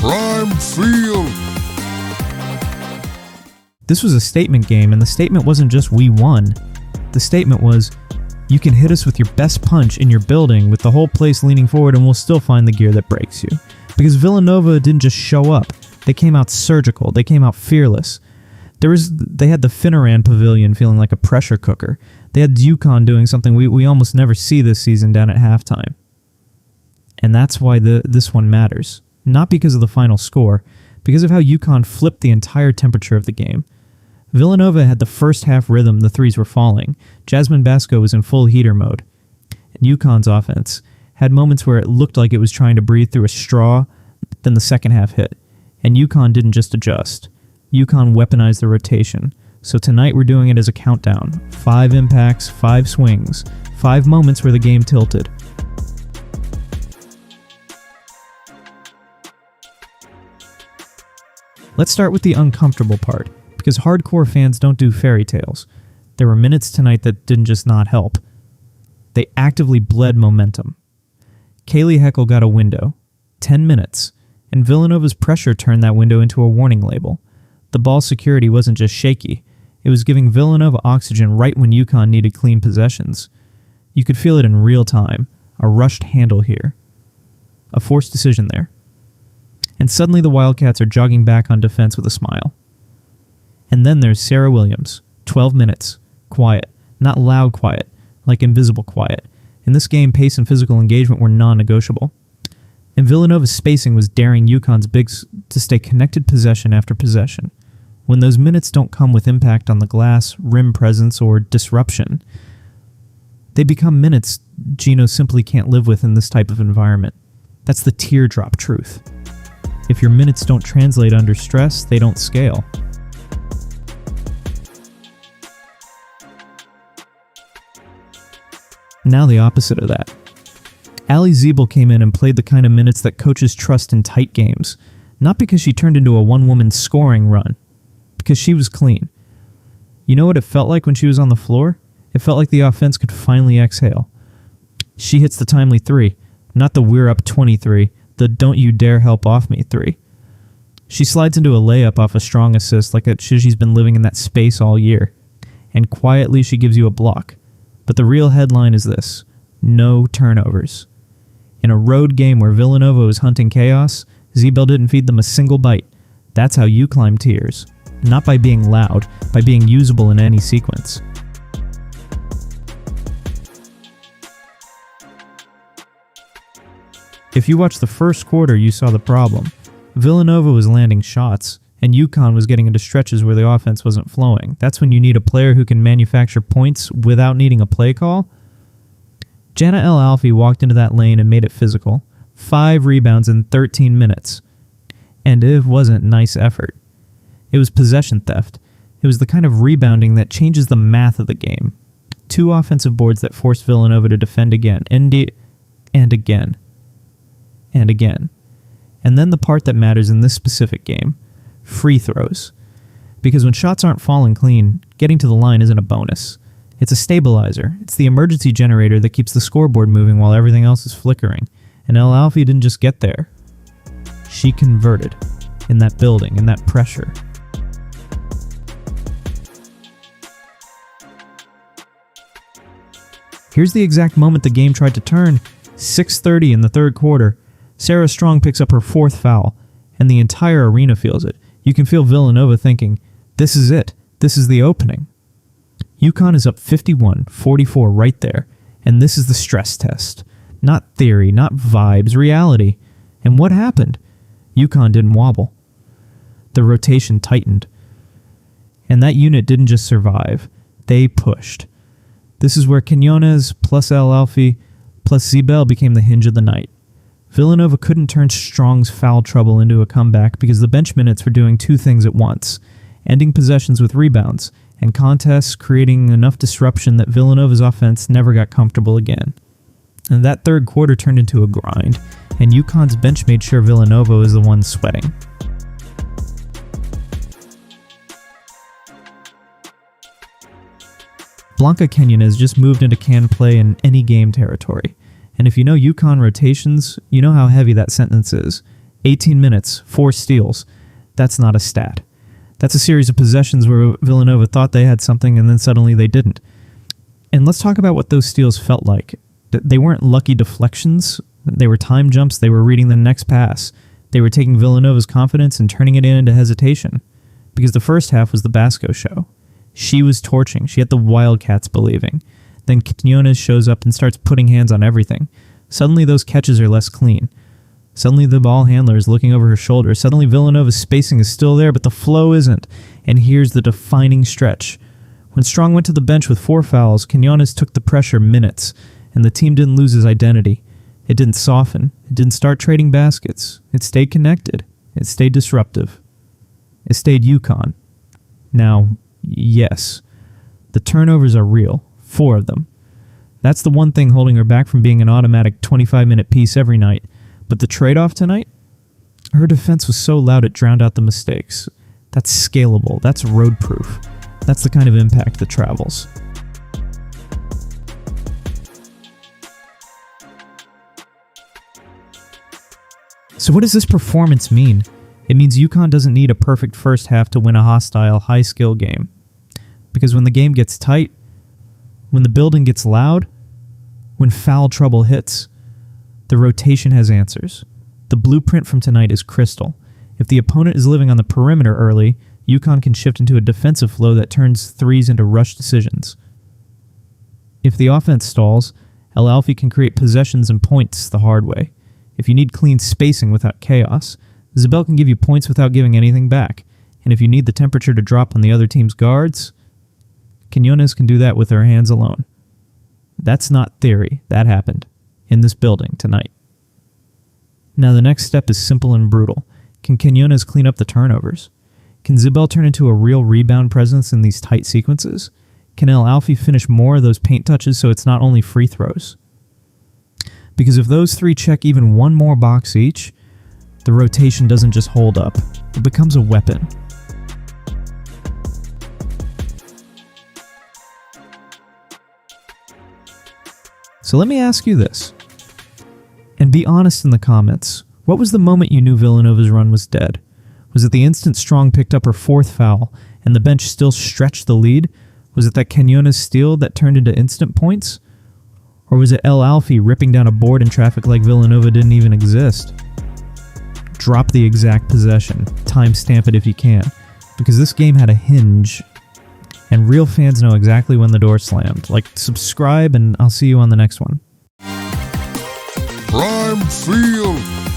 Prime Field. This was a statement game, and the statement wasn't just we won. The statement was, you can hit us with your best punch in your building with the whole place leaning forward and we'll still find the gear that breaks you. Because Villanova didn't just show up. They came out surgical. They came out fearless. They had the Finneran Pavilion feeling like a pressure cooker. They had UConn doing something we almost never see this season down at halftime. And that's why this one matters. Not because of the final score, because of how UConn flipped the entire temperature of the game. Villanova had the first half rhythm, the threes were falling. Jasmine Basco was in full heater mode. And UConn's offense had moments where it looked like it was trying to breathe through a straw, then the second half hit. And UConn didn't just adjust. UConn weaponized the rotation. So tonight we're doing it as a countdown. 5 impacts, 5 swings, 5 moments where the game tilted. Let's start with the uncomfortable part, because hardcore fans don't do fairy tales. There were minutes tonight that didn't just not help. They actively bled momentum. Kaylee Heckel got a window, 10 minutes, and Villanova's pressure turned that window into a warning label. The ball security wasn't just shaky, it was giving Villanova oxygen right when UConn needed clean possessions. You could feel it in real time, a rushed handle here. A forced decision there. And suddenly the Wildcats are jogging back on defense with a smile. And then there's Sarah Williams, 12 minutes, quiet, not loud quiet, like invisible quiet. In this game, pace and physical engagement were non-negotiable. And Villanova's spacing was daring UConn's bigs to stay connected possession after possession. When those minutes don't come with impact on the glass, rim presence, or disruption, they become minutes Gino simply can't live with in this type of environment. That's the teardrop truth. If your minutes don't translate under stress, they don't scale. Now the opposite of that. Allie Ziebell came in and played the kind of minutes that coaches trust in tight games, not because she turned into a one-woman scoring run, because she was clean. You know what it felt like when she was on the floor? It felt like the offense could finally exhale. She hits the timely 3, not the we're up 23, the don't you dare help off me 3. She slides into a layup off a strong assist like she's been living in that space all year. And quietly she gives you a block. But the real headline is this: no turnovers. In a road game where Villanova was hunting chaos, Ziebell didn't feed them a single bite. That's how you climb tiers. Not by being loud, by being usable in any sequence. If you watched the first quarter, you saw the problem. Villanova was landing shots, and UConn was getting into stretches where the offense wasn't flowing. That's when you need a player who can manufacture points without needing a play call. Jana El Alfy walked into that lane and made it physical. 5 rebounds in 13 minutes. And it wasn't nice effort. It was possession theft. It was the kind of rebounding that changes the math of the game. 2 offensive boards that forced Villanova to defend again, and again. And again. And then the part that matters in this specific game, free throws. Because when shots aren't falling clean, getting to the line isn't a bonus. It's a stabilizer. It's the emergency generator that keeps the scoreboard moving while everything else is flickering. And El Alfy didn't just get there. She converted. In that building, in that pressure. Here's the exact moment the game tried to turn. 6:30 in the third quarter. Sarah Strong picks up her 4th foul, and the entire arena feels it. You can feel Villanova thinking, this is it. This is the opening. UConn is up 51-44 right there, and this is the stress test. Not theory, not vibes, reality. And what happened? UConn didn't wobble. The rotation tightened. And that unit didn't just survive. They pushed. This is where Quiñonez plus El Alfy plus Ziebell became the hinge of the night. Villanova couldn't turn Strong's foul trouble into a comeback because the bench minutes were doing 2 things at once: ending possessions with rebounds, and contests creating enough disruption that Villanova's offense never got comfortable again. And that third quarter turned into a grind, and UConn's bench made sure Villanova was the one sweating. Blanca Quiñonez just moved into can play in any game territory. And if you know UConn rotations, you know how heavy that sentence is. 18 minutes, 4 steals. That's not a stat. That's a series of possessions where Villanova thought they had something and then suddenly they didn't. And let's talk about what those steals felt like. They weren't lucky deflections. They were time jumps. They were reading the next pass. They were taking Villanova's confidence and turning it into hesitation. Because the first half was the Basco show. She was torching. She had the Wildcats believing. Then Quiñonez shows up and starts putting hands on everything. Suddenly those catches are less clean. Suddenly the ball handler is looking over her shoulder. Suddenly Villanova's spacing is still there, but the flow isn't. And here's the defining stretch. When Strong went to the bench with 4 fouls, Quiñonez took the pressure minutes, and the team didn't lose his identity. It didn't soften. It didn't start trading baskets. It stayed connected. It stayed disruptive. It stayed UConn. Now, yes, the turnovers are real. 4 of them. That's the one thing holding her back from being an automatic 25-minute piece every night. But the trade-off tonight? Her defense was so loud it drowned out the mistakes. That's scalable. That's road-proof. That's the kind of impact that travels. So what does this performance mean? It means UConn doesn't need a perfect first half to win a hostile, high-skill game. Because when the game gets tight, when the building gets loud, when foul trouble hits, the rotation has answers. The blueprint from tonight is crystal. If the opponent is living on the perimeter early, UConn can shift into a defensive flow that turns threes into rush decisions. If the offense stalls, El Alfy can create possessions and points the hard way. If you need clean spacing without chaos, Ziebell can give you points without giving anything back. And if you need the temperature to drop on the other team's guards, Quiñonez can do that with her hands alone. That's not theory. That happened. In this building tonight. Now the next step is simple and brutal. Can Quiñonez clean up the turnovers? Can Ziebell turn into a real rebound presence in these tight sequences? Can El Alfy finish more of those paint touches so it's not only free throws? Because if those 3 check even one more box each, the rotation doesn't just hold up. It becomes a weapon. So let me ask you this. And be honest in the comments. What was the moment you knew Villanova's run was dead? Was it the instant Strong picked up her 4th foul and the bench still stretched the lead? Was it that Quiñonez steal that turned into instant points? Or was it El Alfy ripping down a board in traffic like Villanova didn't even exist? Drop the exact possession. Timestamp it if you can. Because this game had a hinge. And real fans know exactly when the door slammed. Like, subscribe and I'll see you on the next one. Prime Field.